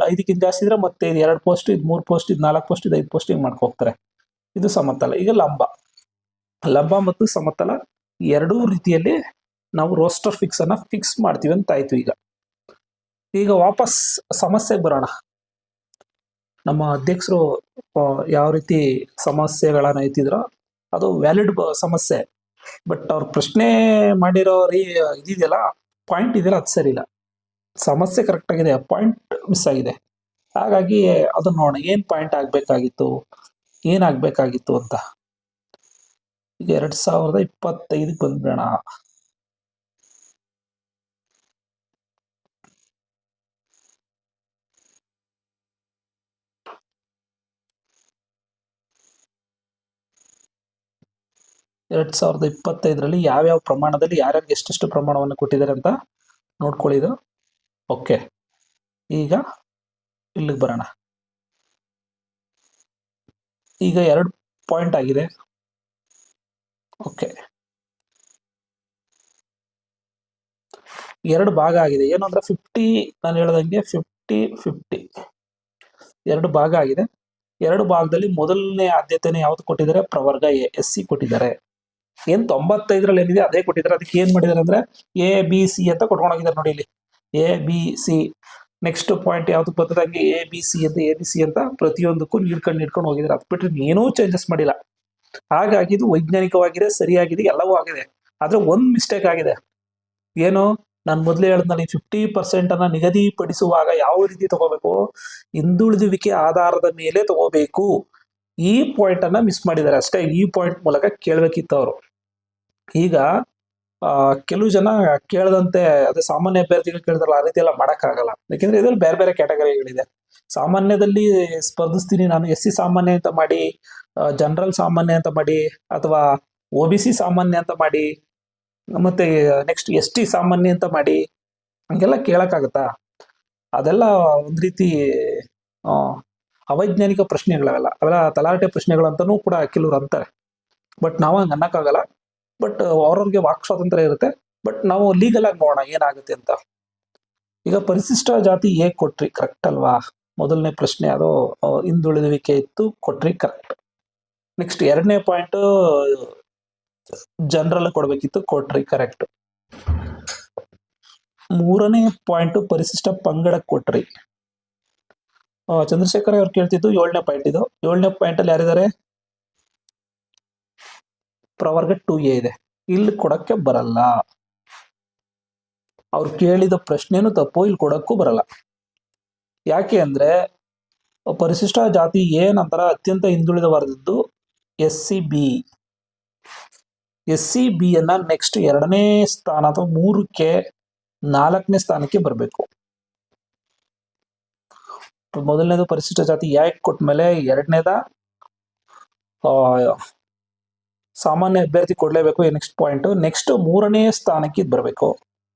[SPEAKER 1] 5ಕ್ಕಿಂತ ಜಾಸ್ತಿ ಇದ್ರೆ ಮತ್ತೆ 2 ಪೋಸ್ಟ್, 3 ಪೋಸ್ಟ್, 4 ಪೋಸ್ಟ್, 5 ಪೋಸ್ಟ್ ಹಿಂಗ್ ಮಾಡ್ಕೊ ಹೋಗ್ತಾರೆ. ಇದು ಸಮತಲ. ಈಗ ಲಂಬ ಮತ್ತು ಸಮತಲ 2 ರೀತಿಯಲ್ಲಿ ನಾವು ರೋಸ್ಟರ್ ಫಿಕ್ಸ್ ಮಾಡ್ತೀವಿ ಅಂತ ಆಯ್ತು. ಈಗ ವಾಪಸ್ ಸಮಸ್ಯೆಗೆ ಬರೋಣ. ನಮ್ಮ ಅಧ್ಯಕ್ಷರು ಯಾವ ರೀತಿ ಸಮಸ್ಯೆಗಳನ್ನ ಎತ್ತಿದ್ರೋ ಅದು ವ್ಯಾಲಿಡ್ ಸಮಸ್ಯೆ. ಬಟ್ ಅವ್ರ ಪ್ರಶ್ನೆ ಮಾಡಿರೋ ಇದೆಯಲ್ಲ, ಪಾಯಿಂಟ್ ಇದೆಯಲ್ಲ, ಅದು ಸರಿ ಇಲ್ಲ. ಸಮಸ್ಯೆ ಕರೆಕ್ಟ್ ಆಗಿದೆ, ಪಾಯಿಂಟ್ ಮಿಸ್ ಆಗಿದೆ. ಹಾಗಾಗಿ ಅದನ್ನ ನೋಡೋಣ, ಏನ್ ಪಾಯಿಂಟ್ ಏನಾಗಬೇಕಾಗಿತ್ತು ಅಂತ. ಈಗ 2025 ಬಂದ್ಬಿಡೋಣ. ಎರಡ್ 2025ರಲ್ಲಿ ಯಾವ್ಯಾವ ಪ್ರಮಾಣದಲ್ಲಿ ಯಾರ್ಯಾರಿಗೆ ಎಷ್ಟೆಷ್ಟು ಪ್ರಮಾಣವನ್ನು ಕೊಟ್ಟಿದ್ದಾರೆ ಅಂತ ನೋಡ್ಕೊಳ್ಳಿ. ಇದು ಓಕೆ. ಈಗ ಇಲ್ಲಿಗೆ ಬರೋಣ. ಈಗ 2 ಪಾಯಿಂಟ್ ಆಗಿದೆ. ಓಕೆ, 2 ಭಾಗ ಆಗಿದೆ. ಏನು ಅಂದ್ರೆ 50, ನಾನು ಹೇಳ್ದಂಗೆ 50-50 2 ಭಾಗ ಆಗಿದೆ. 2 ಭಾಗದಲ್ಲಿ ಮೊದಲನೇ ಆದ್ಯತೆನೇ ಯಾವ್ದು ಕೊಟ್ಟಿದ್ದಾರೆ, ಪ್ರವರ್ಗ ಎ, ಎಸ್ ಸಿ ಕೊಟ್ಟಿದ್ದಾರೆ. ಏನ್ 95ರಲ್ಲಿ ಏನಿದೆ ಅದೇ ಕೊಟ್ಟಿದ್ದಾರೆ. ಅದಕ್ಕೆ ಏನ್ ಮಾಡಿದ್ದಾರೆ ಅಂದ್ರೆ ಎ ಬಿ ಸಿ ಅಂತ ಕೊಟ್ಕೊಂಡು ಹೋಗಿದ್ದಾರೆ ನೋಡಿ ಇಲ್ಲಿ, A B C. Next point ಯಾವ್ದು ಬರ್ತದಂಗೆ ಎ ಬಿ ಸಿ ಅಂತ ಪ್ರತಿಯೊಂದಕ್ಕೂ ನೀಡ್ಕೊಂಡು ಹೋಗಿದ್ದಾರೆ. ಅದು ಬಿಟ್ಟರೆ ಏನೂ ಚೇಂಜಸ್ ಮಾಡಿಲ್ಲ. ಹಾಗಾಗಿ ಇದು ವೈಜ್ಞಾನಿಕವಾಗಿದೆ, ಸರಿಯಾಗಿದೆ, ಎಲ್ಲವೂ ಆಗಿದೆ. ಆದ್ರೆ ಒಂದ್ ಮಿಸ್ಟೇಕ್ ಆಗಿದೆ. ಏನು, ನಾನು ಮೊದಲೇ ಹೇಳಿದ್ನಲ್ಲಿ 50% ಅನ್ನ ನಿಗದಿಪಡಿಸುವಾಗ ಯಾವ ರೀತಿ ತಗೋಬೇಕು, ಹಿಂದುಳಿದುವಿಕೆ ಆಧಾರದ ಮೇಲೆ ತಗೋಬೇಕು. ಈ ಪಾಯಿಂಟ್ ಅನ್ನ ಮಿಸ್ ಮಾಡಿದ್ದಾರೆ ಅಷ್ಟೇ. ಈ ಪಾಯಿಂಟ್ ಮೂಲಕ ಕೇಳಬೇಕಿತ್ತು ಅವರು. ಈಗ ಕೆಲವು ಜನ ಕೇಳದಂತೆ, ಅದೇ ಸಾಮಾನ್ಯ ಅಭ್ಯರ್ಥಿಗಳು ಕೇಳಿದ್ರಲ್ಲ, ಆ ರೀತಿ ಎಲ್ಲ ಮಾಡಕ್ಕಾಗಲ್ಲ. ಯಾಕೆಂದ್ರೆ ಇದ್ರಲ್ಲಿ ಬೇರೆ ಬೇರೆ ಕ್ಯಾಟಗರಿಗಳಿದೆ. ಸಾಮಾನ್ಯದಲ್ಲಿ ಸ್ಪರ್ಧಿಸ್ತೀನಿ ನಾನು, ಎಸ್ ಸಿ ಸಾಮಾನ್ಯ ಅಂತ ಮಾಡಿ, ಜನರಲ್ ಸಾಮಾನ್ಯ ಅಂತ ಮಾಡಿ, ಅಥವಾ ಒ ಬಿ ಸಿ ಸಾಮಾನ್ಯ ಅಂತ ಮಾಡಿ, ಮತ್ತೆ ನೆಕ್ಸ್ಟ್ ಎಸ್ ಟಿ ಸಾಮಾನ್ಯ ಅಂತ ಮಾಡಿ, ಹಂಗೆಲ್ಲ ಕೇಳಕ್ಕಾಗತ್ತಾ? ಅದೆಲ್ಲ ಒಂದ್ ರೀತಿ ಅವೈಜ್ಞಾನಿಕ ಪ್ರಶ್ನೆಗಳವೆಲ್ಲ, ಅವೆಲ್ಲ ತಲಾಟೆ ಪ್ರಶ್ನೆಗಳು ಅಂತಾನೂ ಕೂಡ ಕೆಲವ್ರು ಅಂತಾರೆ. ಬಟ್ ನಾವು ಹಂಗೆ ಅನ್ನಕ್ಕಾಗಲ್ಲ. ಬಟ್ ಅವ್ರವ್ರಿಗೆ ವಾಕ್ ಸ್ವಾತಂತ್ರ್ಯ ಇರುತ್ತೆ. ಬಟ್ ನಾವು ಲೀಗಲ್ ಆಗಿ ನೋಡೋಣ ಏನಾಗುತ್ತೆ ಅಂತ. ಈಗ ಪರಿಶಿಷ್ಟ ಜಾತಿ ಹೇಗ್ ಕೊಟ್ರಿ, ಕರೆಕ್ಟ್ ಅಲ್ವಾ? ಮೊದಲನೇ ಪ್ರಶ್ನೆ ಅದು ಹಿಂದುಳಿದುವಿಕೆ ಇತ್ತು, ಕೊಟ್ರಿ, ಕರೆಕ್ಟ್. ನೆಕ್ಸ್ಟ್ 2ನೇ ಪಾಯಿಂಟ್ ಜನರಲ್ ಕೊಡ್ಬೇಕಿತ್ತು, ಕೊಟ್ರಿ, ಕರೆಕ್ಟ್. 3ನೇ ಪಾಯಿಂಟ್ ಪರಿಶಿಷ್ಟ ಪಂಗಡಕ್ಕೆ ಕೊಟ್ರಿ. ಚಂದ್ರಶೇಖರ್ ಅವ್ರು ಕೇಳ್ತಿದ್ದು 7ನೇ ಪಾಯಿಂಟ್. ಇದು 7ನೇ ಪಾಯಿಂಟ್ ಅಲ್ಲಿ ಯಾರಿದ್ದಾರೆ, ಪ್ರವರ್ಗ 2A ಇದೆ. ಇಲ್ಲಿ ಕೊಡಕ್ಕೆ ಬರಲ್ಲ. ಅವ್ರು ಕೇಳಿದ ಪ್ರಶ್ನೆನೂ ತಪ್ಪು, ಇಲ್ಲಿ ಕೊಡಕ್ಕೂ ಬರಲ್ಲ. ಯಾಕೆ ಅಂದ್ರೆ ಪರಿಶಿಷ್ಟ ಜಾತಿ ಎ ನಂತರ ಅತ್ಯಂತ ಹಿಂದುಳಿದ ವರ್ಗದ್ದು SCB ಅನ್ನ ನೆಕ್ಸ್ಟ್ 2ನೇ ಸ್ಥಾನ ಅಥವಾ 3ಕ್ಕೆ 4ನೇ ಸ್ಥಾನಕ್ಕೆ ಬರಬೇಕು. ಮೊದಲನೇದು ಪರಿಶಿಷ್ಟ ಜಾತಿ ಯಾಕೆ ಕೊಟ್ಮೇಲೆ 2ನೇದ ಸಾಮಾನ್ಯ ಅಭ್ಯರ್ಥಿ ಕೊಡ್ಲೇಬೇಕು. Next point. ನೆಕ್ಸ್ಟ್ 3ನೇ ಸ್ಥಾನಕ್ಕೆ ಬರಬೇಕು.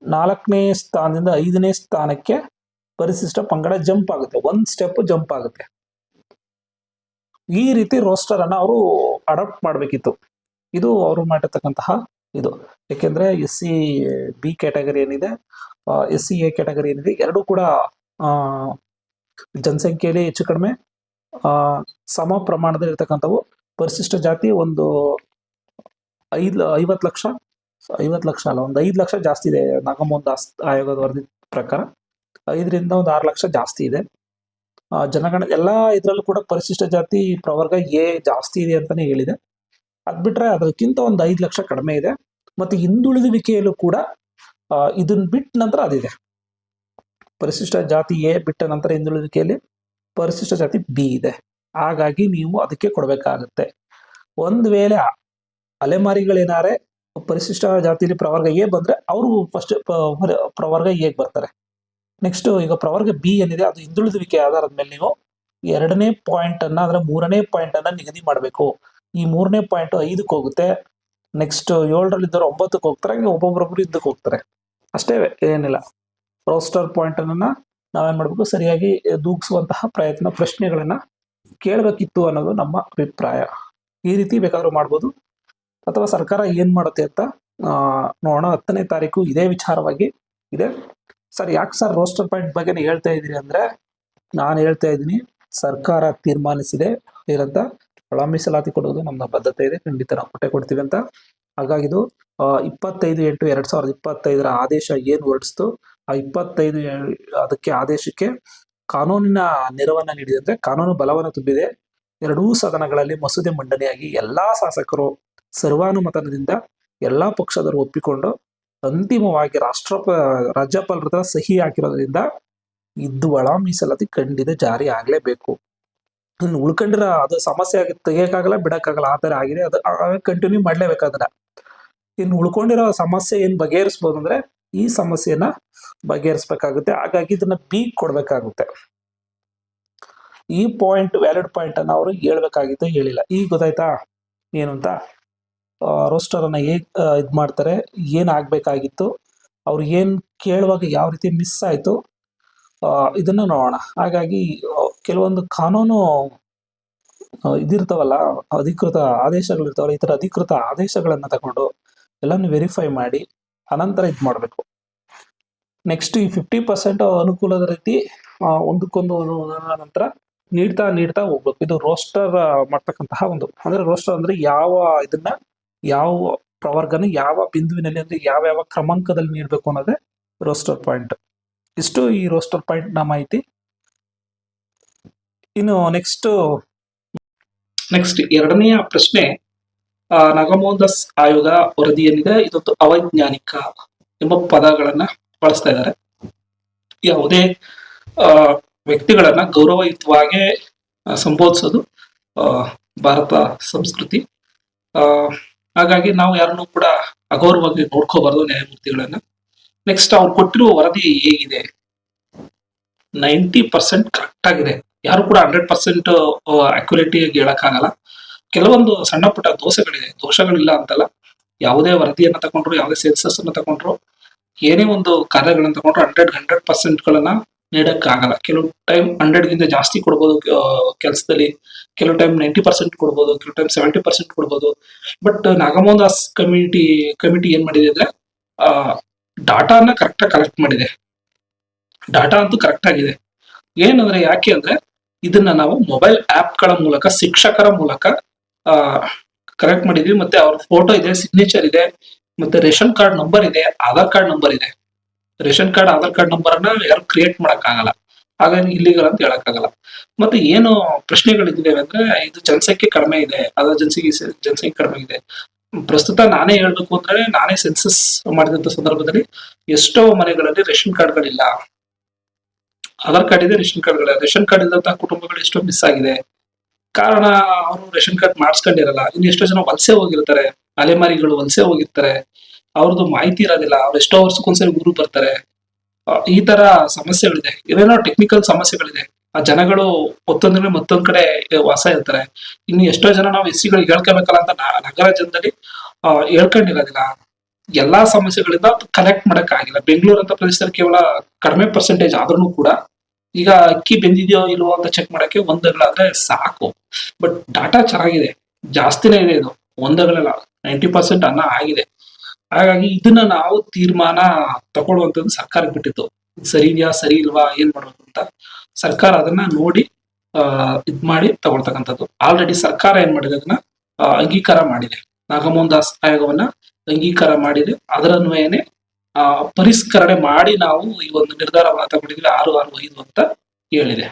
[SPEAKER 1] 4ನೇ ಸ್ಥಾನದಿಂದ 5ನೇ ಸ್ಥಾನಕ್ಕೆ ಪರಿಶಿಷ್ಟ ಪಂಗಡ ಜಂಪ್ ಆಗುತ್ತೆ, 1 ಸ್ಟೆಪ್ ಜಂಪ್ ಆಗುತ್ತೆ. ಈ ರೀತಿ ರೋಸ್ಟರ್ ಅನ್ನ ಅವರು ಅಡಾಪ್ಟ್ ಮಾಡ್ಬೇಕಿತ್ತು. ಇದು ಅವರು ಮಾಡಿರ್ತಕ್ಕಂತಹ ಇದು. ಯಾಕೆಂದ್ರೆ SC B ಕ್ಯಾಟಗರಿ ಏನಿದೆ, SC A ಕ್ಯಾಟಗರಿ ಏನಿದೆ, ಎರಡೂ ಕೂಡ ಜನಸಂಖ್ಯೆಯಲ್ಲಿ ಹೆಚ್ಚು ಕಡಿಮೆ ಸಮ ಪ್ರಮಾಣದಲ್ಲಿ ಇರ್ತಕ್ಕಂಥವು. ಪರಿಶಿಷ್ಟ ಜಾತಿ ಒಂದು 50 ಲಕ್ಷ ಅಲ್ಲ, ಒಂದು 5 ಲಕ್ಷ ಜಾಸ್ತಿ ಇದೆ. ನಾಗಮೋಹನ್ ದಾಸ್ ಆಯೋಗದ ವರದಿ ಪ್ರಕಾರ 5ರಿಂದ ಒಂದು 6 ಲಕ್ಷ ಜಾಸ್ತಿ ಇದೆ. ಜನಗಣ ಎಲ್ಲ ಇದರಲ್ಲೂ ಕೂಡ ಪರಿಶಿಷ್ಟ ಜಾತಿ ಪ್ರವರ್ಗ ಎ ಜಾಸ್ತಿ ಇದೆ ಅಂತಾನೆ ಹೇಳಿದೆ. ಅದ್ ಬಿಟ್ರೆ ಅದಕ್ಕಿಂತ ಒಂದು 5 ಲಕ್ಷ ಕಡಿಮೆ ಇದೆ. ಮತ್ತೆ ಹಿಂದುಳಿದುವಿಕೆಯಲ್ಲೂ ಕೂಡ ಇದನ್ನ ಬಿಟ್ಟ ನಂತರ ಅದಿದೆ. ಪರಿಶಿಷ್ಟ ಜಾತಿ ಎ ಬಿಟ್ಟ ನಂತರ ಹಿಂದುಳಿದುವಿಕೆಯಲ್ಲಿ ಪರಿಶಿಷ್ಟ ಜಾತಿ ಬಿ ಇದೆ. ಹಾಗಾಗಿ ನೀವು ಅದಕ್ಕೆ ಕೊಡಬೇಕಾಗುತ್ತೆ. ಒಂದು ವೇಳೆ ಅಲೆಮಾರಿಗಳೇನಾರೆ ಪರಿಶಿಷ್ಟ ಜಾತಿಯಲ್ಲಿ ಪ್ರವರ್ಗ ಎ ಬಂದ್ರೆ ಅವರು ಫಸ್ಟ್ ಪ್ರವರ್ಗ ಎಗೆ ಬರ್ತಾರೆ. ನೆಕ್ಸ್ಟ್ ಈಗ ಪ್ರವರ್ಗ ಬಿ ಏನಿದೆ ಅದು ಹಿಂದುಳಿದುವಿಕೆ ಆಧಾರದ ಮೇಲೆ ನೀವು 2ನೇ ಪಾಯಿಂಟ್ ಅನ್ನ ಅಂದ್ರೆ 3ನೇ ಪಾಯಿಂಟ್ ಅನ್ನ ನಿಗದಿ ಮಾಡಬೇಕು. ಈ 3ನೇ ಪಾಯಿಂಟ್ 5ಕ್ಕೆ ಹೋಗುತ್ತೆ. ನೆಕ್ಸ್ಟ್ 7ರಲ್ಲಿದ್ದವರು 9ಕ್ಕೆ ಹೋಗ್ತಾರೆ. ಹಂಗೆ ಒಬ್ಬೊಬ್ಬರೊಬ್ರು ಇದ್ದಕ್ಕೆ ಹೋಗ್ತಾರೆ. ಅಷ್ಟೇ, ಏನಿಲ್ಲ. ರೋಸ್ಟರ್ ಪಾಯಿಂಟ್ ಅನ್ನ ನಾವೇನ್ ಮಾಡ್ಬೇಕು, ಸರಿಯಾಗಿ ದೂಗಿಸುವಂತಹ ಪ್ರಶ್ನೆಗಳನ್ನ ಕೇಳಬೇಕಿತ್ತು ಅನ್ನೋದು ನಮ್ಮ ಅಭಿಪ್ರಾಯ. ಈ ರೀತಿ ಬೇಕಾದ್ರೂ ಮಾಡ್ಬೋದು, ಅಥವಾ ಸರ್ಕಾರ ಏನ್ ಮಾಡುತ್ತೆ ಅಂತ ನೋಡೋಣ. 10ನೇ ತಾರೀಕು ಇದೇ ವಿಚಾರವಾಗಿ ಇದೆ. ಸರ್, ಯಾಕೆ ಸರ್ ರೋಸ್ಟರ್ ಪಾಯಿಂಟ್ ಬಗ್ಗೆ ಹೇಳ್ತಾ ಇದ್ದೀರಿ ಅಂದ್ರೆ, ನಾನು ಹೇಳ್ತಾ ಇದ್ದೀನಿ, ಸರ್ಕಾರ ತೀರ್ಮಾನಿಸಿದೆ ಏನಂತ, ಒಳ ಮೀಸಲಾತಿ ಕೊಡೋದು ನಮ್ಮ ಬದ್ಧತೆ ಇದೆ, ಖಂಡಿತ ನಾವು ಕೊಡ್ತೀವಿ ಅಂತ. ಹಾಗಾಗಿ ಇದು 25/8/2025 ಆದೇಶ ಏನು ಹೊರಡಿಸ್ತು, ಆ 25 ಅದಕ್ಕೆ ಆದೇಶಕ್ಕೆ ಕಾನೂನಿನ ನೆರವನ್ನ ನೀಡಿದೆ, ಅಂದ್ರೆ ಕಾನೂನು ಬಲವನ್ನು ತುಂಬಿದೆ. ಎರಡೂ ಸದನಗಳಲ್ಲಿ ಮಸೂದೆ ಮಂಡನೆಯಾಗಿ ಎಲ್ಲಾ ಶಾಸಕರು ಸರ್ವಾನುಮತದಿಂದ ಎಲ್ಲಾ ಪಕ್ಷದವರು ಒಪ್ಪಿಕೊಂಡು ಅಂತಿಮವಾಗಿ ರಾಜ್ಯಪಾಲರ ಸಹಿ ಹಾಕಿರೋದ್ರಿಂದ ಇದು ಒಳ ಮೀಸಲಾತಿ ಖಂಡಿತ ಜಾರಿ ಆಗ್ಲೇಬೇಕು. ಉಳ್ಕೊಂಡಿರೋ ಅದು ಸಮಸ್ಯೆ ತೆಗಿಯಕ್ಕಾಗಲ್ಲ, ಬಿಡಕ್ಕಾಗಲ್ಲ, ಆ ತರ ಆಗಿದೆ. ಅದು ಕಂಟಿನ್ಯೂ ಮಾಡ್ಲೇಬೇಕಾದ್ರೆ. ಇನ್ನು ಉಳ್ಕೊಂಡಿರೋ ಸಮಸ್ಯೆ ಏನ್ ಬಗೆಹರಿಸಬಹುದು ಅಂದ್ರೆ, ಈ ಸಮಸ್ಯೆನ ಬಗೆಹರಿಸಬೇಕಾಗುತ್ತೆ. ಹಾಗಾಗಿ ಇದನ್ನ ಬಿ ಕೊಡ್ಬೇಕಾಗುತ್ತೆ. ಈ ಪಾಯಿಂಟ್ ವ್ಯಾಲಿಡ್ ಪಾಯಿಂಟ್ ಅನ್ನ ಅವರು ಹೇಳ್ಬೇಕಾಗಿತ್ತು, ಹೇಳಿಲ್ಲ. ಈಗ ಗೊತ್ತಾಯ್ತಾ ಏನು ಅಂತ. ರೋಸ್ಟರ್ ಅನ್ನ ಹೇಗ್ ಇದ್ ಮಾಡ್ತಾರೆ, ಏನ್ ಆಗ್ಬೇಕಾಗಿತ್ತು, ಅವ್ರು ಏನ್ ಕೇಳುವಾಗ ಯಾವ ರೀತಿ ಮಿಸ್ ಆಯ್ತು, ಇದನ್ನ ನೋಡೋಣ. ಹಾಗಾಗಿ ಕೆಲವೊಂದು ಕಾನೂನು ಇದಿರ್ತಾವಲ್ಲ, ಅಧಿಕೃತ ಆದೇಶಗಳಿರ್ತಾವಲ್ಲ, ಈ ತರ ಅಧಿಕೃತ ಆದೇಶಗಳನ್ನ ತಗೊಂಡು ಎಲ್ಲಾನು ವೆರಿಫೈ ಮಾಡಿ ಅನಂತರ ಇದ್ ಮಾಡ್ಬೇಕು. ನೆಕ್ಸ್ಟ್ ಈ 50% ಅನುಕೂಲದ ರೀತಿ ಒಂದಕ್ಕೊಂದು ನಂತರ ನೀಡ್ತಾ ಹೋಗ್ಬೇಕು. ಇದು ರೋಸ್ಟರ್ ಮಾಡ್ತಕ್ಕಂತಹ ಒಂದು, ಅಂದ್ರೆ ರೋಸ್ಟರ್ ಅಂದ್ರೆ ಯಾವ ಪ್ರವರ್ಗನ ಯಾವ ಬಿಂದುವಿನಲ್ಲಿ, ಅಂದ್ರೆ ಯಾವ ಕ್ರಮಾಂಕದಲ್ಲಿ ನೀಡಬೇಕು ಅನ್ನೋದೇ ರೋಸ್ಟರ್ ಪಾಯಿಂಟ್. ಇಷ್ಟು ಈ ರೋಸ್ಟರ್ ಪಾಯಿಂಟ್ ನ ಮಾಹಿತಿ. ಇನ್ನು ನೆಕ್ಸ್ಟ್ 2ನೆಯ ಪ್ರಶ್ನೆ, ನಾಗಮೋಹನ್ ದಾಸ್ ಆಯೋಗ ವರದಿ ಏನಿದೆ, ಇದೊಂದು ಅವೈಜ್ಞಾನಿಕ ಎಂಬ ಪದಗಳನ್ನ ಬಳಸ್ತಾ ಇದ್ದಾರೆ. ಯಾವುದೇ ವ್ಯಕ್ತಿಗಳನ್ನ ಗೌರವಯುತವಾಗಿ ಸಂಬೋಧಿಸೋದು ಭಾರತ ಸಂಸ್ಕೃತಿ. ಹಾಗಾಗಿ ನಾವು ಯಾರನ್ನೂ ಕೂಡ ಅಗೌರವವಾಗಿ ನೋಡ್ಕೋಬಾರ್ದು ನ್ಯಾಯಮೂರ್ತಿಗಳನ್ನ. ನೆಕ್ಸ್ಟ್ ಅವ್ರು ಕೊಟ್ಟಿರುವ ವರದಿ ಹೇಗಿದೆ, 90% ಕರೆಕ್ಟ್ ಆಗಿದೆ. ಯಾರು ಕೂಡ 100% ಅಕ್ಯುರೇಟಿ ಆಗಿ ಹೇಳಕ್ಕಾಗಲ್ಲ. ಕೆಲವೊಂದು ಸಣ್ಣ ಪುಟ್ಟ ದೋಷಗಳಿಲ್ಲ ಅಂತಲ್ಲ. ಯಾವುದೇ ವರದಿಯನ್ನ ತಗೊಂಡ್ರು, ಯಾವುದೇ ಸೆನ್ಸಸ್ ಅನ್ನ ತಗೊಂಡ್ರು, ಏನೇ ಒಂದು ಕಾರ್ಯಗಳನ್ನ ತಗೊಂಡ್ರು 100% ಗಳನ್ನ ನೀಡಕ್ಕಾಗಲ್ಲ. ಕೆಲವು ಟೈಮ್ 100ಗಿಂತ ಜಾಸ್ತಿ ಕೊಡ್ಬೋದು ಕೆಲಸದಲ್ಲಿ, ಕೆಲವು ಟೈಮ್ 90% ಕೊಡ್ಬೋದು, ಕೆಲವು ಟೈಮ್ 70% ಕೊಡ್ಬೋದು. ಬಟ್ ನಾಗಮೋಹನ್ ದಾಸ್ ಕಮಿಟಿ ಏನ್ ಮಾಡಿದೆ ಅಂದ್ರೆ, ಡಾಟಾನ ಕರೆಕ್ಟಾಗಿ ಕಲೆಕ್ಟ್ ಮಾಡಿದೆ. ಡಾಟಾ ಅಂತೂ ಕರೆಕ್ಟ್ ಆಗಿದೆ. ಏನಂದ್ರೆ, ಯಾಕೆ ಅಂದ್ರೆ ಇದನ್ನ ನಾವು ಮೊಬೈಲ್ ಆಪ್ಗಳ ಮೂಲಕ, ಶಿಕ್ಷಕರ ಮೂಲಕ ಕರೆಕ್ಟ್ ಮಾಡಿದ್ವಿ. ಮತ್ತೆ ಅವ್ರ ಫೋಟೋ ಇದೆ, ಸಿಗ್ನೇಚರ್ ಇದೆ, ಮತ್ತೆ ರೇಷನ್ ಕಾರ್ಡ್ ನಂಬರ್ ಇದೆ, ಆಧಾರ್ ಕಾರ್ಡ್ ನಂಬರ್ ಇದೆ. Ration card, Aadhaar card number ಅನ್ನ ಯಾರು ಕ್ರಿಯೇಟ್ ಮಾಡಕ್ ಆಗಲ್ಲ, ಹಾಗಾಗಿ ಇಲ್ಲಿಗಲ್ ಅಂತ ಹೇಳಕ್ಕಾಗಲ್ಲ. ಮತ್ತೆ ಏನು ಪ್ರಶ್ನೆಗಳಿದ್ದಾವೆ ಅಂದ್ರೆ, ಇದು ಜನಸಂಖ್ಯೆ ಕಡಿಮೆ ಇದೆ, ಅದರ ಜನಸಂಖ್ಯೆ ಕಡಿಮೆ ಇದೆ. ಪ್ರಸ್ತುತ ನಾನೇ ಹೇಳ್ಬೇಕು ಅಂದ್ರೆ, ನಾನೇ ಸೆನ್ಸಸ್ ಮಾಡಿದಂತ ಸಂದರ್ಭದಲ್ಲಿ ಎಷ್ಟೋ ಮನೆಗಳಲ್ಲಿ ರೇಷನ್ ಕಾರ್ಡ್ಗಳಿಲ್ಲ, ಆಧಾರ್ ಕಾರ್ಡ್ ಇದೆ, ರೇಷನ್ ಕಾರ್ಡ್ಗಳಿಲ್ಲ. ರೇಷನ್ ಕಾರ್ಡ್ ಇದ್ದಂತಹ ಕುಟುಂಬಗಳು ಎಷ್ಟೋ ಮಿಸ್ ಆಗಿದೆ. ಕಾರಣ, ಅವರು ರೇಷನ್ ಕಾರ್ಡ್ ಮಾಡಿಸ್ಕೊಂಡಿರಲ್ಲ. ಇನ್ನು ಎಷ್ಟೋ ಜನ ವಲಸೆ ಹೋಗಿರ್ತಾರೆ, ಅಲೆಮಾರಿಗಳು ವಲಸೆ ಹೋಗಿರ್ತಾರೆ, ಅವ್ರದ್ದು ಮಾಹಿತಿ ಇರೋದಿಲ್ಲ. ಅವ್ರು ಎಷ್ಟೋ ವರ್ಷಕ್ಕೊಂದ್ಸರಿ ಊರು ಬರ್ತಾರೆ. ಈ ತರ ಸಮಸ್ಯೆಗಳಿದೆ. ಏನೇನೋ ಟೆಕ್ನಿಕಲ್ ಸಮಸ್ಯೆಗಳಿದೆ. ಆ ಜನಗಳು ಮತ್ತೊಂದ್ರೆ ಮತ್ತೊಂದ್ ಕಡೆ ವಾಸ ಇರ್ತಾರೆ. ಇನ್ನು ಎಷ್ಟೋ ಜನ ನಾವು ಎಸ್ಸಿಗಳಿಗೆ ಹೇಳ್ಕೋಬೇಕಲ್ಲ ಅಂತ ನಗರ ಜನದಲ್ಲಿ ಹೇಳ್ಕೊಂಡಿರೋದಿಲ್ಲ. ಎಲ್ಲಾ ಸಮಸ್ಯೆಗಳಿಂದ ಕಲೆಕ್ಟ್ ಮಾಡಕ್ ಆಗಿಲ್ಲ. ಬೆಂಗಳೂರು ಅಂತ ಪ್ರದೇಶದಲ್ಲಿ ಕೇವಲ ಕಡಿಮೆ ಪರ್ಸೆಂಟೇಜ್ ಆದ್ರೂ ಕೂಡ ಈಗ ಅಕ್ಕಿ ಬೆಂದಿದೆಯೋ ಇಲ್ವೋ ಅಂತ ಚೆಕ್ ಮಾಡಕ್ಕೆ ಒಂದಗಳಾದ್ರೆ ಸಾಕು. ಬಟ್ ಡಾಟಾ ಚೆನ್ನಾಗಿದೆ, ಜಾಸ್ತಿನೇ ಇದೆ. ಇದು ಒಂದಗಳಲ್ಲ, 90% ಅನ್ನ ಆಗಿದೆ. ಹಾಗಾಗಿ ಇದನ್ನ ನಾವು ತೀರ್ಮಾನ ತಗೊಳ್ಳುವಂಥದ್ದು ಸರ್ಕಾರಕ್ಕೆ ಬಿಟ್ಟಿತ್ತು. ಸರಿ ಇದೆಯಾ, ಸರಿ ಇಲ್ವಾ, ಏನ್ ಮಾಡ್ಬೇಕು ಅಂತ ಸರ್ಕಾರ ಅದನ್ನ ನೋಡಿ ಇದ್ ಮಾಡಿ ತಗೊಳ್ತಕ್ಕಂಥದ್ದು. ಆಲ್ರೆಡಿ ಸರ್ಕಾರ ಏನ್ ಮಾಡಿದೆ, ಅದನ್ನ ಅಂಗೀಕಾರ ಮಾಡಿದೆ. ನಾಗಮೋಹನ್ ದಾಸ್ ಆಯೋಗವನ್ನ ಅಂಗೀಕಾರ ಮಾಡಿದೆ. ಅದರನ್ವಯನೇ ಪರಿಷ್ಕರಣೆ ಮಾಡಿ ನಾವು ಈ ಒಂದು ನಿರ್ಧಾರವನ್ನು ತಗೊಂಡಿದ್ವಿ. 665 ಅಂತ ಹೇಳಿದೆ.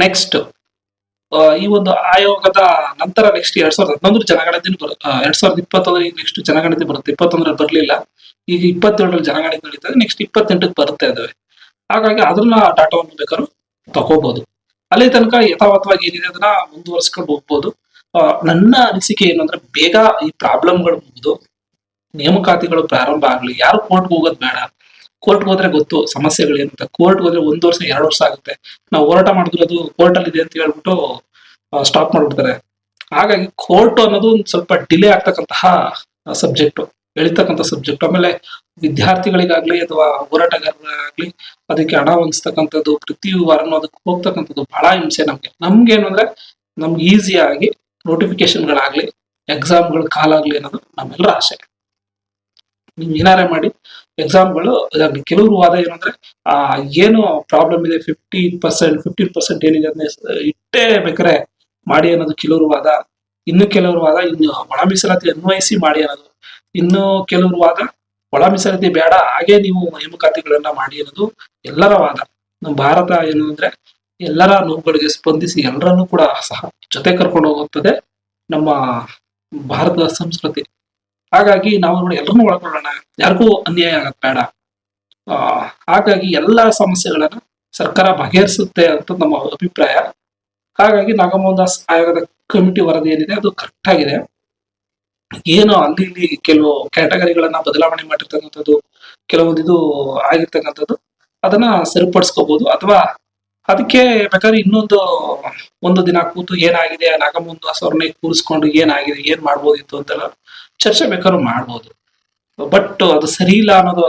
[SPEAKER 1] ನೆಕ್ಸ್ಟ್ ಈ ಒಂದು ಆಯೋಗದ ನಂತರ ನೆಕ್ಸ್ಟ್ 2011 ಜನಗಣತಿ ಬರುತ್ತೆ. 2021 ಈಗ ನೆಕ್ಸ್ಟ್ ಜನಗಣತಿ ಬರುತ್ತೆ. 21 ಬರ್ಲಿಲ್ಲ, ಈಗ 27 ಜನಗಣತಿ ನಡೀತದೆ, ನೆಕ್ಸ್ಟ್ 28ಕ್ಕೆ ಬರುತ್ತೆ ಇದಾವೆ. ಹಾಗಾಗಿ ಅದನ್ನ ಡಾಟಾವನ್ನು ಬೇಕಾದ್ರೂ ತಗೋಬಹುದು. ಅಲ್ಲಿ ತನಕ ಯಥಾವತ್ತವಾಗಿ ಏನಿದೆ ಅದನ್ನ ಮುಂದುವರಿಸ್ಕೊಂಡು ಹೋಗ್ಬೋದು. ನನ್ನ ಅನಿಸಿಕೆ ಏನು ಅಂದ್ರೆ, ಬೇಗ ಈ ಪ್ರಾಬ್ಲಮ್ಗಳು ಮುಗಿದು ನೇಮಕಾತಿಗಳು ಪ್ರಾರಂಭ ಆಗ್ಲಿ. ಯಾರು ಕೋರ್ಟ್ಗೆ ಹೋಗೋದು ಬೇಡ. ಕೋರ್ಟ್ಗೆ ಹೋದ್ರೆ ಗೊತ್ತು ಸಮಸ್ಯೆಗಳು ಏನಂತ. ಕೋರ್ಟ್ಗೆ ಹೋದ್ರೆ 1 ವರ್ಷ 2 ವರ್ಷ ಆಗುತ್ತೆ. ನಾವು ಹೋರಾಟ ಮಾಡಿದ್ರೆ ಅದು ಕೋರ್ಟ್ ಅಲ್ಲಿ ಇದೆ ಅಂತ ಹೇಳ್ಬಿಟ್ಟು ಸ್ಟಾಪ್ ಮಾಡ್ಬಿಡ್ತಾರೆ. ಹಾಗಾಗಿ ಕೋರ್ಟ್ ಅನ್ನೋದು ಒಂದು ಸ್ವಲ್ಪ ಡಿಲೇ ಆಗ್ತಕ್ಕಂತಹ ಸಬ್ಜೆಕ್ಟ್, ಎಳಿತಕ್ಕಂಥ ಸಬ್ಜೆಕ್ಟ್. ಆಮೇಲೆ ವಿದ್ಯಾರ್ಥಿಗಳಿಗಾಗ್ಲಿ ಅಥವಾ ಹೋರಾಟಗಾರರಿಗಾಗ್ಲಿ ಅದಕ್ಕೆ ಹಣ ಹೊಂದಿಸ್ತಕ್ಕಂಥದ್ದು, ಪ್ರತಿ ವಾರನೂ ಅದಕ್ಕೆ ಹೋಗ್ತಕ್ಕಂಥದ್ದು ಬಹಳ ಹಿಂಸೆ ನಮ್ಗೆ. ನಮ್ಗೆ ಏನಂದ್ರೆ, ನಮ್ಗೆ ಈಸಿಯಾಗಿ ನೋಟಿಫಿಕೇಶನ್ಗಳಾಗ್ಲಿ, ಎಕ್ಸಾಮ್ಗಳು ಕಾಲಾಗ್ಲಿ ಅನ್ನೋದು ನಮ್ಮೆಲ್ಲರ ಆಸೆ. ನೀವು ಏನಾರೇ ಮಾಡಿ ಎಕ್ಸಾಮ್ಗಳು ಇದಾಗ್ಲಿ. ಕೆಲವರು ವಾದ ಏನಂದ್ರೆ, ಏನು ಪ್ರಾಬ್ಲಮ್ ಇದೆ 50%, 15% ಏನಿದೆ ಅದನ್ನ ಇಟ್ಟೇ ಬೇಕಾರೆ ಮಾಡಿ ಅನ್ನೋದು ಕೆಲವರು ವಾದ. ಇನ್ನು ಕೆಲವರು ವಾದ ಇನ್ನು ಒಳ ಮೀಸಲಾತಿ ಅನ್ವಯಿಸಿ ಮಾಡಿ ಅನ್ನೋದು. ಇನ್ನು ಕೆಲವರು ವಾದ ಒಳ ಮೀಸಲಾತಿ ಬೇಡ, ಹಾಗೆ ನೀವು ನೇಮಕಾತಿಗಳನ್ನ ಮಾಡಿ ಅನ್ನೋದು ಎಲ್ಲರ ವಾದ. ನಮ್ಮ ಭಾರತ ಏನು ಅಂದ್ರೆ, ಎಲ್ಲರ ನೋವುಗಳಿಗೆ ಸ್ಪಂದಿಸಿ ಎಲ್ಲರನ್ನೂ ಕೂಡ ಸಹ ಜೊತೆ ಕರ್ಕೊಂಡು ಹೋಗುತ್ತದೆ ನಮ್ಮ ಭಾರತದ ಸಂಸ್ಕೃತಿ. ಹಾಗಾಗಿ ನಾವು ನೋಡಿ ಎಲ್ಲರನ್ನೂ ಒಳಗೊಳ್ಳೋಣ, ಯಾರಿಗೂ ಅನ್ಯಾಯ ಆಗದ್ ಬೇಡ. ಹಾಗಾಗಿ ಎಲ್ಲಾ ಸಮಸ್ಯೆಗಳನ್ನ ಸರ್ಕಾರ ಬಗೆಹರಿಸುತ್ತೆ ಅಂತ ನಮ್ಮ ಅಭಿಪ್ರಾಯ. ಹಾಗಾಗಿ ನಾಗಮೋಹನ್ ದಾಸ್ ಆಯೋಗದ ಕಮಿಟಿ ವರದಿ ಏನಿದೆ ಅದು ಕರೆಕ್ಟ್ ಆಗಿದೆ. ಏನು ಅಲ್ಲಿ ಇಲ್ಲಿ ಕೆಲವು ಕ್ಯಾಟಗರಿಗಳನ್ನ ಬದಲಾವಣೆ ಮಾಡಿರ್ತಕ್ಕಂಥದ್ದು, ಕೆಲವೊಂದು ಇದು ಆಗಿರ್ತಕ್ಕಂಥದ್ದು, ಅದನ್ನ ಸರಿಪಡಿಸ್ಕೋಬಹುದು. ಅಥವಾ ಅದಕ್ಕೆ ಬೇಕಾದ್ರೆ ಒಂದು ದಿನ ಕೂತು ಏನಾಗಿದೆ, ನಾಗಮೋಹನ್ ದಾಸ್ ಅವ್ರನ್ನೇ ಕೂರಿಸ್ಕೊಂಡು ಏನಾಗಿದೆ, ಏನ್ ಮಾಡ್ಬೋದಿತ್ತು ಅಂತೆಲ್ಲ ಚರ್ಚೆ ಬೇಕಾದ್ರೂ ಮಾಡ್ಬೋದು. ಬಟ್ ಅದು ಸರಿ ಇಲ್ಲ ಅನ್ನೋದು,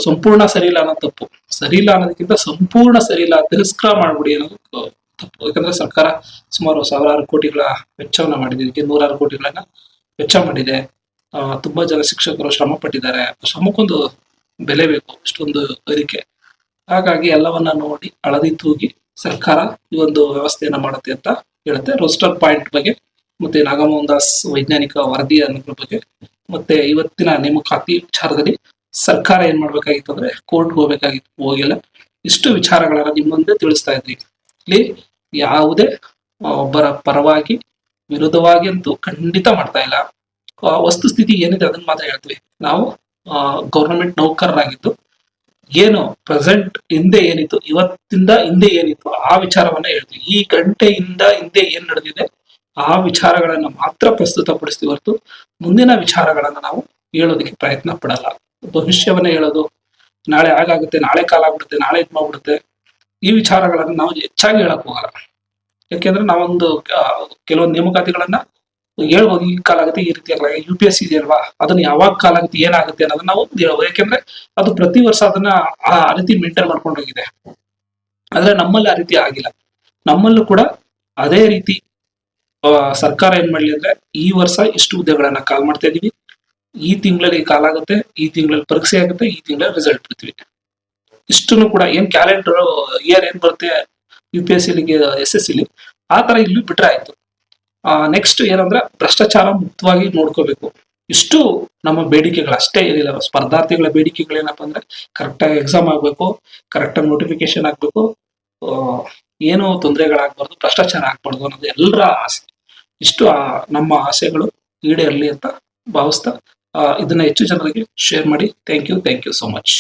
[SPEAKER 1] ಸಂಪೂರ್ಣ ಸರಿ ಇಲ್ಲ ಅನ್ನೋದು ತಪ್ಪು. ಸರಿ ಇಲ್ಲ ಅನ್ನೋದಕ್ಕಿಂತ ಸಂಪೂರ್ಣ ಸರಿ ಇಲ್ಲ, ತಿರಸ್ಕಾರ ಮಾಡ್ಬಿಡಿ ಅನ್ನೋದು ತಪ್ಪು. ಯಾಕಂದ್ರೆ ಸರ್ಕಾರ ಸುಮಾರು 1000 ಕೋಟಿಗಳ ವೆಚ್ಚವನ್ನ ಮಾಡಿದೆ, ಇದಕ್ಕೆ 100 ಕೋಟಿಗಳನ್ನ ವೆಚ್ಚ ಮಾಡಿದೆ. ತುಂಬಾ ಜನ ಶಿಕ್ಷಕರು ಶ್ರಮ ಪಟ್ಟಿದ್ದಾರೆ. ಶ್ರಮಕ್ಕೊಂದು ಬೆಲೆ ಬೇಕು, ಅಷ್ಟೊಂದು ಅದಕ್ಕೆ. ಹಾಗಾಗಿ ಎಲ್ಲವನ್ನ ನೋಡಿ ಹಳದಿ ತೂಗಿ ಸರ್ಕಾರ ಈ ಒಂದು ವ್ಯವಸ್ಥೆಯನ್ನ ಮಾಡುತ್ತೆ ಅಂತ ಹೇಳುತ್ತೆ. ರೋಸ್ಟರ್ ಪಾಯಿಂಟ್ ಬಗ್ಗೆ, ಮತ್ತೆ ನಾಗಮೋಹನ್ ದಾಸ್ ವೈಜ್ಞಾನಿಕ ವರದಿ ಅನ್ನೋದ್ರ ಬಗ್ಗೆ, ಮತ್ತೆ ಇವತ್ತಿನ ನೇಮಕಾತಿ ವಿಚಾರದಲ್ಲಿ ಸರ್ಕಾರ ಏನ್ ಮಾಡ್ಬೇಕಾಗಿತ್ತು ಅಂದ್ರೆ ಕೋರ್ಟ್ಗೆ ಹೋಗ್ಬೇಕಾಗಿತ್ತು, ಹೋಗಿಲ್ಲ. ಇಷ್ಟು ವಿಚಾರಗಳನ್ನ ನಿಮ್ಮ ಮುಂದೆ ತಿಳಿಸ್ತಾ ಇದ್ವಿ. ಇಲ್ಲಿ ಯಾವುದೇ ಒಬ್ಬರ ಪರವಾಗಿ ವಿರೋಧವಾಗಿ ಅಂತೂ ಖಂಡಿತ ಮಾಡ್ತಾ ಇಲ್ಲ. ವಸ್ತುಸ್ಥಿತಿ ಏನಿದೆ ಅದನ್ನ ಮಾತ್ರ ಹೇಳ್ತೀವಿ. ನಾವು ಗೌರ್ಮೆಂಟ್ ನೌಕರರಾಗಿದ್ದು, ಏನು ಪ್ರೆಸೆಂಟ್ ಹಿಂದೆ ಏನಿತ್ತು, ಇವತ್ತಿಂದ ಹಿಂದೆ ಏನಿತ್ತು ಆ ವಿಚಾರವನ್ನ ಹೇಳ್ತೀವಿ. ಈ ಗಂಟೆಯಿಂದ ಹಿಂದೆ ಏನ್ ನಡೆದಿದೆ ಆ ವಿಚಾರಗಳನ್ನ ಮಾತ್ರ ಪ್ರಸ್ತುತಪಡಿಸ್ತೀವಿ ಹೊರತು ಮುಂದಿನ ವಿಚಾರಗಳನ್ನ ನಾವು ಹೇಳೋದಕ್ಕೆ ಪ್ರಯತ್ನ ಪಡಲ್ಲ. ಭವಿಷ್ಯವನ್ನ ಹೇಳೋದು, ನಾಳೆ ಹಾಗಾಗುತ್ತೆ, ನಾಳೆ ಕಾಲ ಆಗ್ಬಿಡುತ್ತೆ, ನಾಳೆ ಇದ್ ಮಾಡ್ಬಿಡುತ್ತೆ, ಈ ವಿಚಾರಗಳನ್ನ ನಾವು ಹೆಚ್ಚಾಗಿ ಹೇಳಕ್ ಹೋಗಲ್ಲ. ಯಾಕೆಂದ್ರೆ ನಾವೊಂದು ಕೆಲವೊಂದು ನೇಮಕಾತಿಗಳನ್ನ ಹೇಳ್ಬೋದು, ಈ ಕಾಲ ಆಗುತ್ತೆ, ಈ ರೀತಿ ಆಗಲ್ಲ. UPSC ಇದೆ ಅಲ್ವಾ, ಅದನ್ನ ಯಾವಾಗ ಕಾಲ ಆಗುತ್ತೆ, ಏನಾಗುತ್ತೆ ಅನ್ನೋದನ್ನ ನಾವು ಹೇಳ್ಬೋದು. ಯಾಕೆಂದ್ರೆ ಅದು ಪ್ರತಿ ವರ್ಷ ಅದನ್ನ ಆ ರೀತಿ ಮೇಂಟೈನ್ ಮಾಡ್ಕೊಂಡು ಹೋಗಿದೆ. ಆದ್ರೆ ನಮ್ಮಲ್ಲಿ ಆ ರೀತಿ ಆಗಿಲ್ಲ. ನಮ್ಮಲ್ಲೂ ಕೂಡ ಅದೇ ರೀತಿ ಸರ್ಕಾರ ಏನ್ ಮಾಡ್ಲಿ ಅಂದ್ರೆ, ಈ ವರ್ಷ ಇಷ್ಟು ಹುದ್ದೆಗಳನ್ನ ಕಾಲ್ ಮಾಡ್ತಾ ಇದೀವಿ, ಈ ತಿಂಗಳಲ್ಲಿ ಕಾಲ್ ಆಗುತ್ತೆ, ಈ ತಿಂಗಳಲ್ಲಿ ಪರೀಕ್ಷೆ ಆಗುತ್ತೆ, ಈ ತಿಂಗಳಲ್ಲಿ ರಿಸಲ್ಟ್ ಬಿಡ್ತೀವಿ. ಇಷ್ಟನ್ನು ಕೂಡ ಏನ್ ಕ್ಯಾಲೆಂಡರ್ ಇಯರ್ ಏನ್ ಬರುತ್ತೆ UPSC SSC ಆ ತರ ಇಲ್ಲಿ ಬಿಟ್ರೆ ಆಯ್ತು. ನೆಕ್ಸ್ಟ್ ಏನಂದ್ರೆ, ಭ್ರಷ್ಟಾಚಾರ ಮುಕ್ತವಾಗಿ ನೋಡ್ಕೋಬೇಕು. ಇಷ್ಟು ನಮ್ಮ ಬೇಡಿಕೆಗಳು ಅಷ್ಟೇ, ಏನಿಲ್ಲ. ಸ್ಪರ್ಧಾರ್ಥಿಗಳ ಬೇಡಿಕೆಗಳೇನಪ್ಪ ಅಂದ್ರೆ, ಕರೆಕ್ಟಾಗಿ ಎಕ್ಸಾಮ್ ಆಗ್ಬೇಕು, ಕರೆಕ್ಟಾಗಿ ನೋಟಿಫಿಕೇಶನ್ ಆಗ್ಬೇಕು, ಏನು ತೊಂದರೆಗಳಾಗಬಾರ್ದು, ಭ್ರಷ್ಟಾಚಾರ ಆಗ್ಬಾರ್ದು ಅನ್ನೋದು ಎಲ್ಲರ ಆಸೆ. ಇಷ್ಟು ನಮ್ಮ ಆಸೆಗಳು ಈಡೇರಲಿ ಅಂತ ಭಾವಿಸ್ತಾ ಇದನ್ನ ಹೆಚ್ಚು ಜನರಿಗೆ ಶೇರ್ ಮಾಡಿ. Thank you so much.